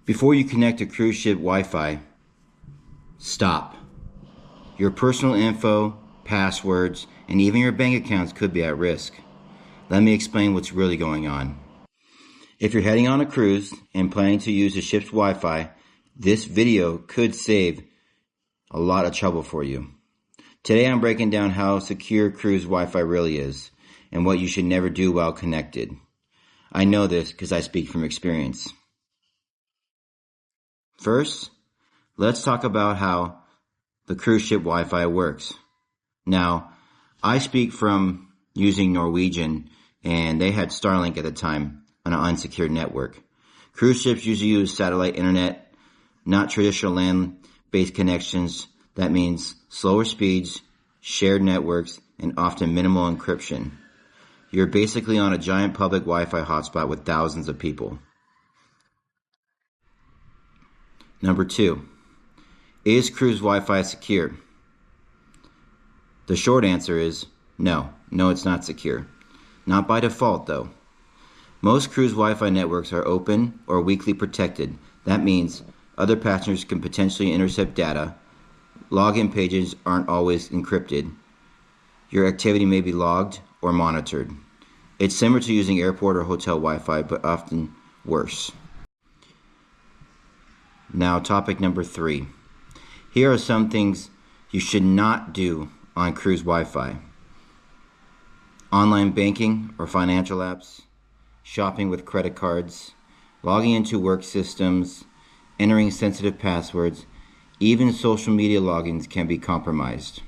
Before you connect to cruise ship Wi-Fi, stop. Your personal info, passwords, and even your bank accounts could be at risk. Let me explain what's really going on. If you're heading on a cruise and planning to use the ship's Wi-Fi, this video could save a lot of trouble for you. Today I'm breaking down how secure cruise Wi-Fi really is and what you should never do while connected. I know this because I speak from experience. First, let's talk about how the cruise ship Wi-Fi works. Now, I speak from using Norwegian, and they had Starlink at the time on an unsecured network. Cruise ships usually use satellite internet, not traditional land-based connections. That means slower speeds, shared networks, and often minimal encryption. You're basically on a giant public Wi-Fi hotspot with thousands of people. Number 2, is cruise Wi-Fi secure? The short answer is no. No, it's not secure. Not by default, though. Most cruise Wi-Fi networks are open or weakly protected. That means other passengers can potentially intercept data. Login pages aren't always encrypted. Your activity may be logged or monitored. It's similar to using airport or hotel Wi-Fi, but often worse. Now, topic number 3. Here are some things you should not do on cruise Wi-Fi. Online banking or financial apps, shopping with credit cards, logging into work systems, entering sensitive passwords, even social media logins can be compromised.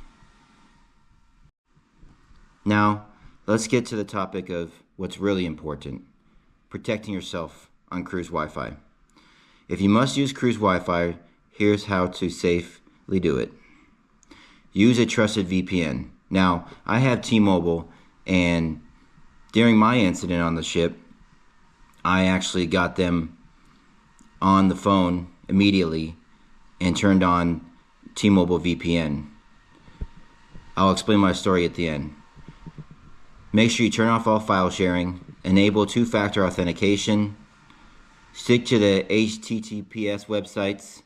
Now, let's get to the topic of what's really important, protecting yourself on cruise Wi-Fi. If you must use cruise Wi-Fi, here's how to safely do it. Use a trusted VPN. Now, I have T-Mobile, and during my incident on the ship, I actually got them on the phone immediately and turned on T-Mobile VPN. I'll explain my story at the end. Make sure you turn off all file sharing, enable two-factor authentication, stick to the HTTPS websites,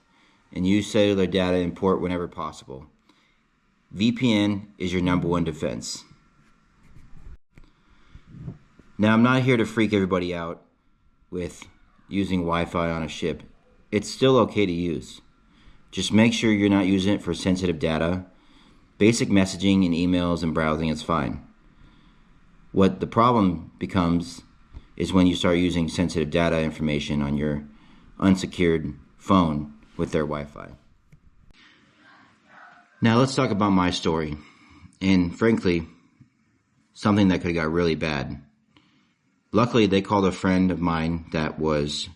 and use cellular data import whenever possible. VPN is your number one defense. Now, I'm not here to freak everybody out with using Wi-Fi on a ship. It's still okay to use. Just make sure you're not using it for sensitive data. Basic messaging and emails and browsing is fine. What the problem becomes is when you start using sensitive data information on your unsecured phone with their Wi-Fi. Now let's talk about my story, and frankly, something that could have got really bad. Luckily, they called a friend of mine that was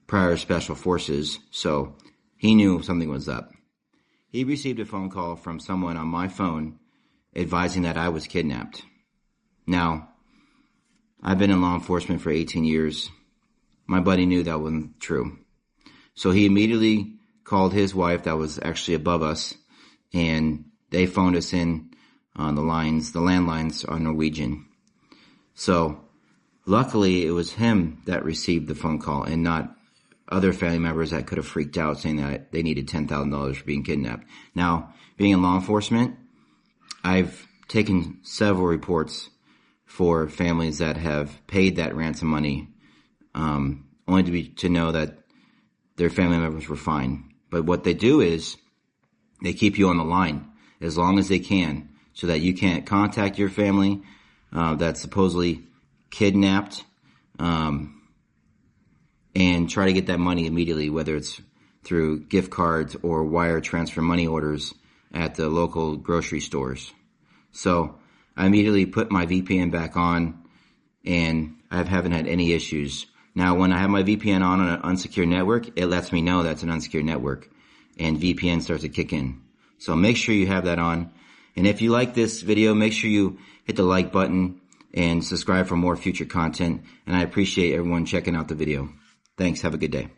prior special forces, so he knew something was up. He received a phone call from someone on my phone advising that I was kidnapped. Now, I've been in law enforcement for 18 years. My buddy knew that wasn't true. So he immediately called his wife that was actually above us, and they phoned us in on the landlines on Norwegian. So luckily it was him that received the phone call and not other family members that could have freaked out saying that they needed $10,000 for being kidnapped. Now, being in law enforcement, I've taken several reports for families that have paid that ransom money, only to know that their family members were fine. But what they do is they keep you on the line as long as they can so that you can't contact your family that's supposedly kidnapped and try to get that money immediately, whether it's through gift cards or wire transfer money orders at the local grocery stores. So I immediately put my VPN back on, and I haven't had any issues. Now, when I have my VPN on an unsecured network, it lets me know that's an unsecured network, and VPN starts to kick in. So make sure you have that on. And if you like this video, make sure you hit the like button and subscribe for more future content. And I appreciate everyone checking out the video. Thanks. Have a good day.